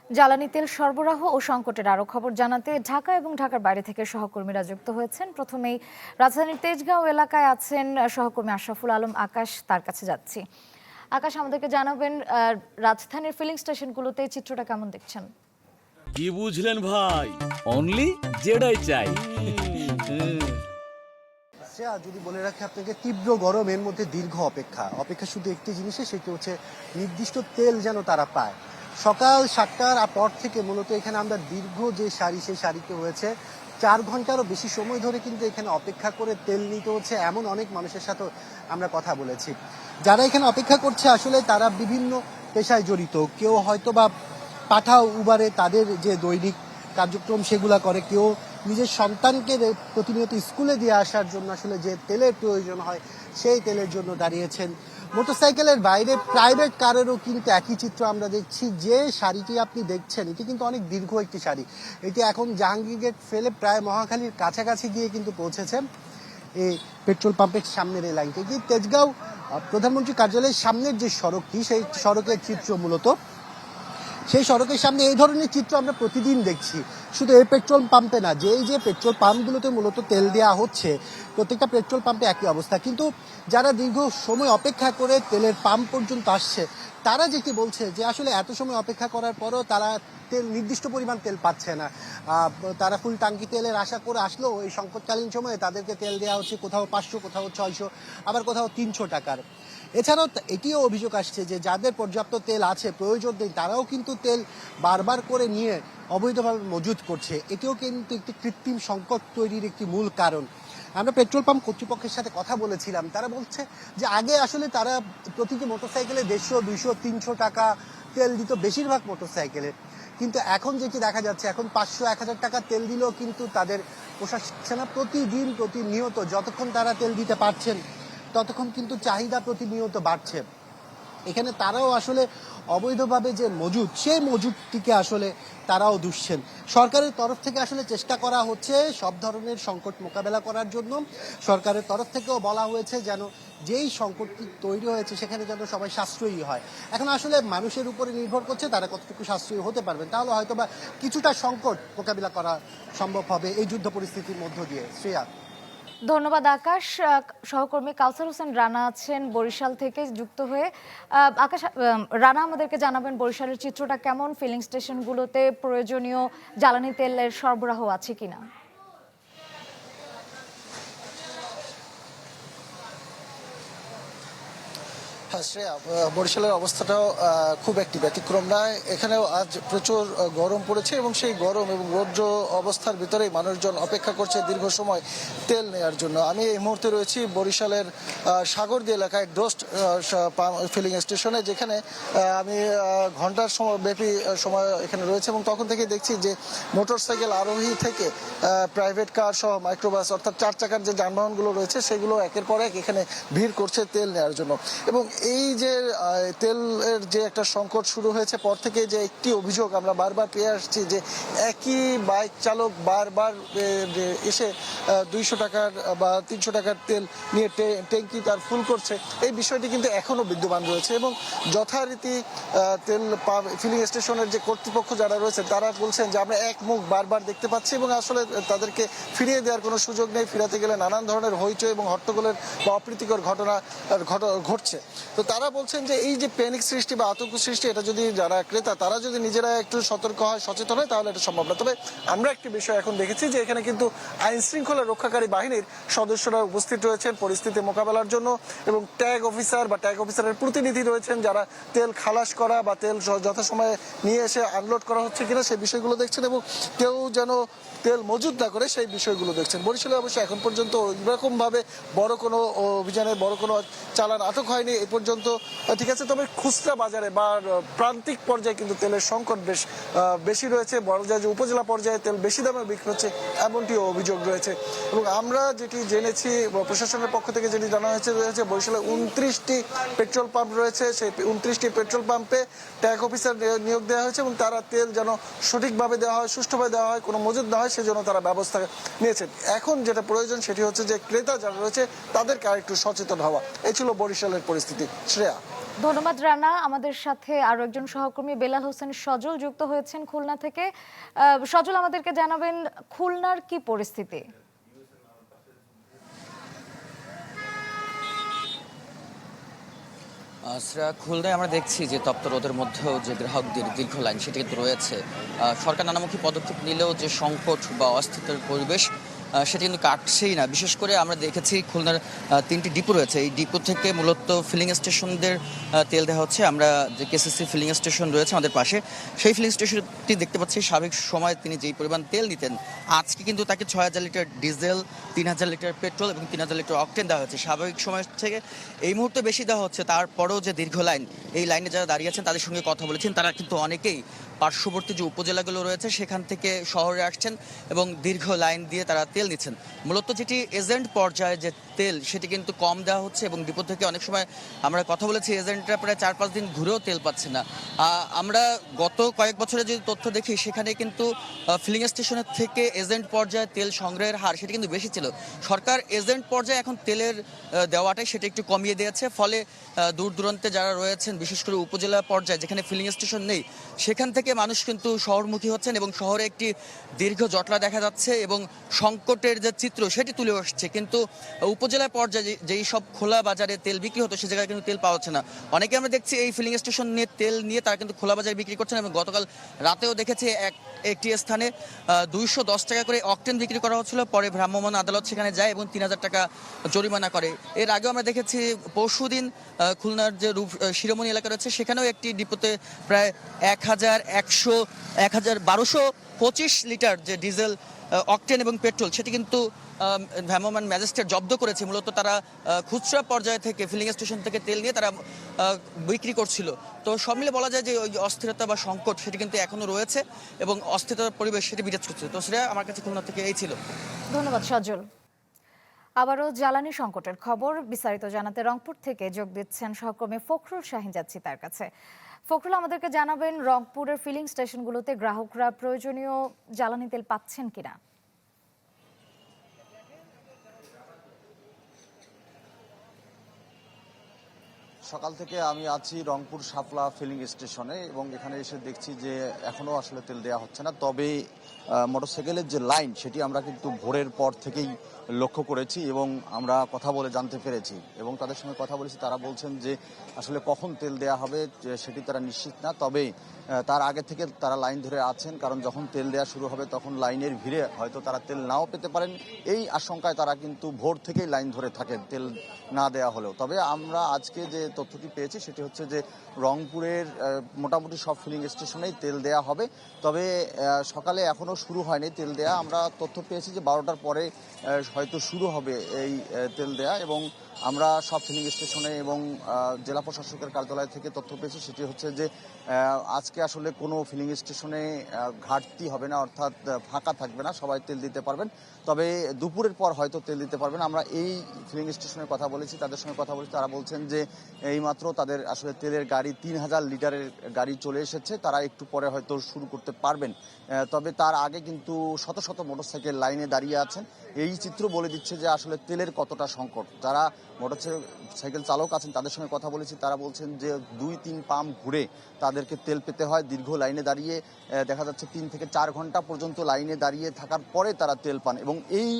জ্বালানি তেল সরবরাহ ও সংকটের আরো খবর জানাতে ঢাকা এবং ঢাকার বাইরে থেকে সহকর্মীরা যুক্ত হয়েছেন। প্রথমেই রাজধানীর তেজগাঁও এলাকায় আছেন সহকর্মী আশরাফুল আলম আকাশ, তার কাছে যাচ্ছি। আকাশ, আমাদেরকে জানাবেন রাজধানীর ফিলিং স্টেশনগুলোতে চিত্রটা কেমন দেখছেন? কি বুঝলেন ভাই? অনলি যেটাই চাই। যদি বলে রাখি আপনাকে, তীব্র গরমের মধ্যে দীর্ঘ অপেক্ষা শুধু একটি জিনিসে, সেটি হচ্ছে নির্দিষ্ট তেল যেন তারা পায়। সকাল 7টার পর থেকে মূলত এখানে আমরা দীর্ঘ যে সারি, সেই সারিতে হয়েছে 4 ঘন্টারও বেশি সময় ধরে কিন্তু এখানে অপেক্ষা করে তেল নিতে হচ্ছে। এমন অনেক মানুষের সাথে আমরা কথা বলেছি। যারা এখানে অপেক্ষা করছে আসলে তারা বিভিন্ন পেশায় জড়িত। কেউ হয়তো বা পাঠাও উবারে তাদের যে দৈনিক কার্যক্রম সেগুলা করে, কেউ নিজের সন্তানকে প্রতিনিয়ত স্কুলে দিয়ে আসার জন্য আসলে যে তেলের প্রয়োজন হয় সেই তেলের জন্য দাঁড়িয়েছেন। মোটরসাইকেলের বাইরে প্রাইভেট কারেরও কিন্তু একই চিত্র আমরা দেখছি। যে সারিটি আপনি দেখছেন এটি কিন্তু অনেক দীর্ঘ একটি সারি। এটি এখন জাহাঙ্গীর গেট ফেলে প্রায় মহাখালীর কাছাকাছি গিয়ে কিন্তু পৌঁছেছে এই পেট্রোল পাম্পের সামনের এই লাইনটি। এটি তেজগাঁও প্রধানমন্ত্রী কার্যালয়ের সামনের যে সড়কটি, সেই সড়কের চিত্র মূলত। সেই সড়কের সামনে এই ধরনের চিত্র আমরা প্রতিদিন দেখছি। শুধু এই পেট্রোল পাম্পে না, যে পেট্রোল পাম্পগুলোতে মূলত তেল দেওয়া হচ্ছে প্রত্যেকটা পেট্রোল পাম্পে একই অবস্থা। কিন্তু যারা দীর্ঘ সময় অপেক্ষা করে তেলের পাম্প পর্যন্ত আসছে, তারা যেটি বলছে যে আসলে এত সময় অপেক্ষা করার পরও তারা নির্দিষ্ট পরিমাণ তেল পাচ্ছে না। তারা ফুল টাঙ্কি তেলের আশা করে আসলেও এই সংকটকালীন সময়ে তাদেরকে তেল দেওয়া হচ্ছে কোথাও 500, কোথাও 600, আবার কোথাও 300 টাকার। এছাড়াও এটিও অভিযোগ আসছে যে যাদের পর্যাপ্ত তেল আছে, প্রয়োজন নেই, তারাও কিন্তু তেল বারবার করে নিয়ে অবৈধভাবে মজুত করছে। এটিও কিন্তু একটি কৃত্রিম সংকট তৈরির একটি মূল কারণ। আমরা পেট্রোল পাম্প কর্তৃপক্ষের সাথে কথা বলেছিলাম। তারা বলছে যে আগে আসলে তারা প্রতিটি মোটরসাইকেলে 150, 200, 300 টাকা তেল দিত বেশিরভাগ মোটরসাইকেলে। কিন্তু এখন যেটি দেখা যাচ্ছে, এখন 500, 1000 টাকা তেল দিলেও কিন্তু তাদের পোষাচ্ছে না। প্রতিনিয়ত যতক্ষণ তারা তেল দিতে পারছেন ততক্ষণ কিন্তু চাহিদা প্রতিনিয়ত বাড়ছে। এখানে তারাও আসলে অবৈধভাবে যে মজুদ, সেই মজুদটিকে আসলে তারাও দুষছেন। সরকারের তরফ থেকে আসলে চেষ্টা করা হচ্ছে সব ধরনের সংকট মোকাবেলা করার জন্য। সরকারের তরফ থেকেও বলা হয়েছে যেন যেই সংকটটি তৈরি হয়েছে সেখানে যেন সবাই সাশ্রয়ী হয়। এখন আসলে মানুষের উপরে নির্ভর করছে তারা কতটুকু সাশ্রয়ী হতে পারবেন, তাহলে হয়তো বা কিছুটা সংকট মোকাবিলা করা সম্ভব হবে এই যুদ্ধ পরিস্থিতির মধ্য দিয়ে। শ্রেয়া। ধন্যবাদ আকাশ। সহকর্মী কাউসার হোসেন রানা আছেন বরিশাল থেকে যুক্ত হয়ে। আকাশ, রানা আমাদেরকে জানাবেন বরিশালের চিত্রটা কেমন, ফিলিং স্টেশনগুলোতে প্রয়োজনীয় জ্বালানি তেলের সরবরাহ আছে কিনা? হ্যাঁ শ্রেয়া, বরিশালের অবস্থাটাও খুব একটি ব্যতিক্রম নয়। এখানেও আজ প্রচুর গরম পড়েছে এবং সেই গরম এবং রৌদ্র অবস্থার ভিতরেই মানুষজন অপেক্ষা করছে দীর্ঘ সময় তেল নেওয়ার জন্য। আমি এই মুহূর্তে রয়েছি বরিশালের সাগরদী এলাকায় ডোস্ট ফিলিং স্টেশনে, যেখানে আমি ঘন্টার ব্যাপী সময় এখানে রয়েছে এবং তখন থেকে দেখছি যে মোটরসাইকেল আরোহী থেকে প্রাইভেট কার সহ মাইক্রোবাস অর্থাৎ 4 চাকার যে যানবাহনগুলো রয়েছে সেগুলো একের পর এক এখানে ভিড় করছে তেল নেওয়ার জন্য। এবং এই যে তেলের যে একটা সংকট শুরু হয়েছে পর থেকে যে একটি অভিযোগ আমরা বারবার পেয়ে আসছি যে একই বাইক চালক বারবার এসে 200 টাকার বা 300 টাকার তেল নিয়ে ট্যাঙ্কি তার ফুল করছে, এই বিষয়টি কিন্তু এখনো বিদ্যমান রয়েছে। এবং যথারীতি তেল ফিলিং স্টেশনের যে কর্তৃপক্ষ যারা রয়েছে তারা বলছেন যে আমরা এক মুখ বারবার দেখতে পাচ্ছি এবং আসলে তাদেরকে ফিরিয়ে দেওয়ার কোনো সুযোগ নেই। ফিরাতে গেলে নানান ধরনের হইচই এবং হট্টগোলের বা অপ্রীতিকর ঘটনা ঘটছে। তো তারা বলছেন যে এই যে প্যানিক সৃষ্টি বা আতঙ্ক সৃষ্টি, এটা যদি যারা ক্রেতা তারা যদি নিজেরা একটু সতর্ক হয়, সচেতন হয়, তাহলে এটা সম্ভব না। তবে আমরা একটি বিষয় এখন দেখেছি যে এখানে কিন্তু আইন শৃঙ্খলা রক্ষাকারী বাহিনীর সদস্যরা উপস্থিত রয়েছেন পরিস্থিতি মোকাবেলার জন্য এবং ট্যাগ অফিসার বা ট্যাগ অফিসারের প্রতিনিধি রয়েছেন যারা তেল খালাস করা বা তেল যথাসময়ে নিয়ে এসে আনলোড করা হচ্ছে কিনা সেই বিষয়গুলো দেখছেন এবং কেউ যেন তেল মজুদ না করে সেই বিষয়গুলো দেখছেন। বরিশালে অবশ্য এখন পর্যন্ত এরকম ভাবে বড় কোনো অভিযানে বড় কোনো চালান আটক হয়নি এই পর্যন্ত, ঠিক আছে। তবে খুচরা বাজারে বা প্রান্তিক পর্যায়ে কিন্তু তেলের সংকট বেশি রয়েছে। বড় যে উপজেলা পর্যায়ে তেল বেশি দামে বিক্রি হচ্ছে এমনটিও অভিযোগ রয়েছে। এবং আমরা যেটি জেনেছি প্রশাসনের পক্ষ থেকে যেটি জানা হয়েছে বরিশালে 29টি পেট্রোল পাম্প রয়েছে, সেই 29টি পেট্রোল পাম্পে ট্যাগ অফিসার নিয়োগ দেওয়া হয়েছে এবং তারা তেল যেন সঠিকভাবে দেওয়া হয়, সুষ্ঠুভাবে দেওয়া হয়, কোনো মজুদ না হয় সেজন্য তারা ব্যবস্থা নিয়েছেন। এখন যেটা প্রয়োজন সেটি হচ্ছে যে ক্রেতা যারা রয়েছে তাদেরকে আরেকটু সচেতন হওয়া। এই ছিল বরিশালের পরিস্থিতি। শ্রেয়া। ধন্যবাদ রানা। আমাদের সাথে আরো একজন সহকর্মী বেলাল হোসেন সজল যুক্ত হয়েছেন খুলনা থেকে। সজল, আমাদেরকে জানাবেন খুলনার কি পরিস্থিতি? খুলনায় আমরা দেখছি যে তপ্ত রোদের মধ্যেও যে গ্রাহকদের দীর্ঘ লাইন সেটি কিন্তু রয়েছে। সরকার নানামুখী পদক্ষেপ নিলেও যে সংকট বা অস্থিতির পরিবেশ সেটি কিন্তু কাটছেই না। বিশেষ করে আমরা দেখেছি খুলনার 3টি ডিপো রয়েছে, এই ডিপো থেকে মূলত ফিলিং স্টেশনদের তেল দেওয়া হচ্ছে। আমরা যে কেসিসি ফিলিং স্টেশন রয়েছে আমাদের পাশে, সেই ফিলিং স্টেশনটি দেখতে পাচ্ছি স্বাভাবিক সময় তিনি যেই পরিমাণ তেল নিতেন, আজকে কিন্তু তাকে 6,000 লিটার ডিজেল, 3,000 লিটার পেট্রোল এবং 3,000 লিটার অকটেন দেওয়া হচ্ছে। স্বাভাবিক সময় থেকে এই মুহূর্তে বেশি দেওয়া হচ্ছে। তারপরেও যে দীর্ঘ লাইন, এই লাইনে যারা দাঁড়িয়ে আছেন তাদের সঙ্গে কথা বলেছেন, তারা কিন্তু অনেকেই পার্শ্ববর্তী যে উপজেলাগুলো রয়েছে সেখান থেকে শহরে আসছেন এবং দীর্ঘ লাইন দিয়ে তারা তেল নিচ্ছেন। মূলত যেটি এজেন্ট পর্যায়ে যে তেল সেটি কিন্তু কম দেওয়া হচ্ছে এবং ডিপো থেকে অনেক সময় আমরা কথা বলেছি এজেন্টরা প্রায় 4-5 দিন ঘুরেও তেল পাচ্ছে না। আমরা গত কয়েক বছরে যদি তথ্য দেখি সেখানে কিন্তু ফিলিং স্টেশনের থেকে এজেন্ট পর্যায়ে তেল সংগ্রহের হার সেটি কিন্তু বেশি ছিল। সরকার এজেন্ট পর্যায়ে এখন তেলের দেওয়াটাই সেটা একটু কমিয়ে দিয়েছে, ফলে দূর দূরান্তে যারা রয়েছেন বিশেষ করে উপজেলা পর্যায়ে যেখানে ফিলিং স্টেশন নেই সেখান থেকে মানুষ কিন্তু শহরমুখী হচ্ছেন এবং শহরে একটি দীর্ঘ জটলা দেখা যাচ্ছে এবং সংকটের যে চিত্র সেটি তুলে আসছে। কিন্তু উপজেলা পর্যায়ে যেই সব খোলা বাজারে তেল বিক্রি হতো সে জায়গায় কিন্তু তেল পাওয়া যাচ্ছে না। অনেকে আমরা দেখছি এই ফিলিং স্টেশন নিয়ে তেল নিয়ে তারা কিন্তু খোলা বাজারে বিক্রি করছেন এবং গতকাল রাতেও দেখেছি একটি স্থানে 210 টাকা করে অকটেন বিক্রি করা হচ্ছিল, পরে ভ্রাম্যমাণ আদালত সেখানে যায় এবং 3,000 টাকা জরিমানা করে। এর আগেও আমরা দেখেছি পরশুদিন খুলনার যে শিরোমণি এলাকা রয়েছে সেখানেও একটি ডিপোতে প্রায় 1,1225 লিটার যে ডিজেল, অকটেন এবং পেট্রোল সেটি কিন্তু ভ্রাম্যমাণ ম্যাজিস্ট্রেট জব্দ করেছে। মূলত তারা খুচরা পর্যায় থেকে ফিলিং স্টেশন থেকে তেল নিয়ে তারা বিক্রি করছিল। তো সব মিলে বলা যায় যে ওই অস্থিরতা বা সংকট সেটি কিন্তু এখনো রয়েছে এবং অস্থিরতার পরিবেশ সেটি বিরাজ করছে। তো সেটা আমার কাছে খুলনা থেকে এই ছিল। ধন্যবাদ সজল। আবারও জ্বালানি সংকটের খবর বিস্তারিত জানাতে রংপুর থেকে যোগ দিচ্ছেন সহকর্মী ফখরুল শাহিন, যাচ্ছি তার কাছে। ফখরুল, আমাদেরকে জানাবেন রংপুরের ফিলিং স্টেশনগুলোতে গ্রাহকরা প্রয়োজনীয় জ্বালানি তেল পাচ্ছেন কিনা? সকাল থেকে আমি আছি রংপুর শাপলা ফিলিং স্টেশনে এবং এখানে এসে দেখছি যে এখনো আসলে তেল দেওয়া হচ্ছে না। তবে মোটরসাইকেলের যে লাইন সেটি আমরা কিন্তু ভোরের পর থেকেই লক্ষ্য করেছি এবং আমরা কথা বলে জানতে পেরেছি এবং তাদের সঙ্গে কথা বলেছি। তারা বলছেন যে আসলে কখন তেল দেওয়া হবে সেটি তারা নিশ্চিত না, তবে তার আগে থেকে তারা লাইন ধরে আছেন, কারণ যখন তেল দেওয়া শুরু হবে তখন লাইনের ভিড়ে হয়তো তারা তেল নাও পেতে পারেন। এই আশঙ্কায় তারা কিন্তু ভোর থেকেই লাইন ধরে থাকেন তেল না দেওয়া হলেও। তবে আমরা আজকে যে তথ্যটি পেয়েছি সেটি হচ্ছে যে রংপুরের মোটামুটি সব ফিলিং স্টেশনেই তেল দেওয়া হবে। তবে সকালে এখনও শুরু হয়নি তেল দেওয়া। আমরা তথ্য পেয়েছি যে 12টার পরে হয়তো শুরু হবে এই তেল দেওয়া এবং আমরা সব ফিলিং স্টেশনে এবং জেলা প্রশাসকের কার্যালয় থেকে তথ্য পেয়েছি সেটি হচ্ছে যে আজকে আসলে কোনো ফিলিং স্টেশনে ঘাটতি হবে না, অর্থাৎ ফাঁকা থাকবে না, সবাই তেল দিতে পারবেন। তবে দুপুরের পর হয়তো তেল দিতে পারবেন। আমরা এই ফিলিং স্টেশনের কথা বলেছি, তাদের সঙ্গে কথা বলেছি, তারা বলছেন যে এইমাত্র তাদের আসলে তেলের গাড়ি 3,000 লিটারের গাড়ি চলে এসেছে, তারা একটু পরে হয়তো শুরু করতে পারবেন। তবে তার আগে কিন্তু শত শত মোটরসাইকেল লাইনে দাঁড়িয়ে আছেন। এই চিত্র বলে দিচ্ছে যে আসলে তেলের কতটা সংকট। যারা মোটরসাইকেল চালক আছেন তাদের সঙ্গে কথা বলেছি, তারা বলছেন যে 2-3 পাম্প ঘুরে তাদেরকে তেল পেতে হয়। দীর্ঘ লাইনে দাঁড়িয়ে দেখা যাচ্ছে 3 থেকে 4 ঘন্টা পর্যন্ত লাইনে দাঁড়িয়ে থাকার পরে তারা তেল পান এবং এই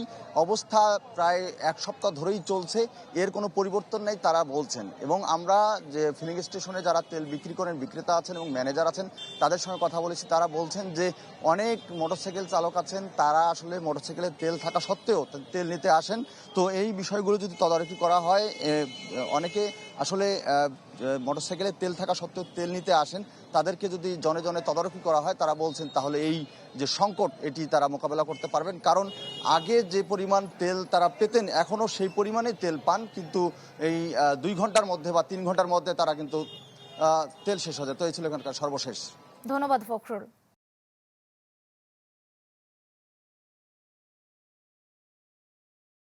অবস্থা প্রায় 1 সপ্তাহ ধরেই চলছে, এর কোনো পরিবর্তন নেই তারা বলছেন। এবং আমরা যে ফিলিং স্টেশনে যারা তেল বিক্রি করেন, বিক্রেতা আছেন এবং ম্যানেজার আছেন, তাদের সঙ্গে কথা বলেছি, তারা বলছেন যে অনেক মোটরসাইকেল চালক আছেন, তারা আসলে মোটরসাইকেলের তেল থাকা সত্ত্বেও তেল নিতে আসেন। তো এই বিষয়গুলো যদি তদারকি করা হয়, অনেকে আসলে মোটরসাইকেলের তেল থাকা সত্ত্বেও তেল নিতে আসেন, তাদেরকে যদি জনে জনে তদারকি করা হয় তারা বলছেন তাহলে এই যে সংকট এটি তারা মোকাবেলা করতে পারবেন। কারণ আগে যে পরিমাণ তেল তারা পেতেন এখনও সেই পরিমাণে তেল পান, কিন্তু এই 2 ঘন্টার মধ্যে বা 3 ঘন্টার মধ্যে তারা কিন্তু তেল শেষ হয়ে যায়। তো এই ছিল এখানকার সর্বশেষ। ধন্যবাদ ফখরুল।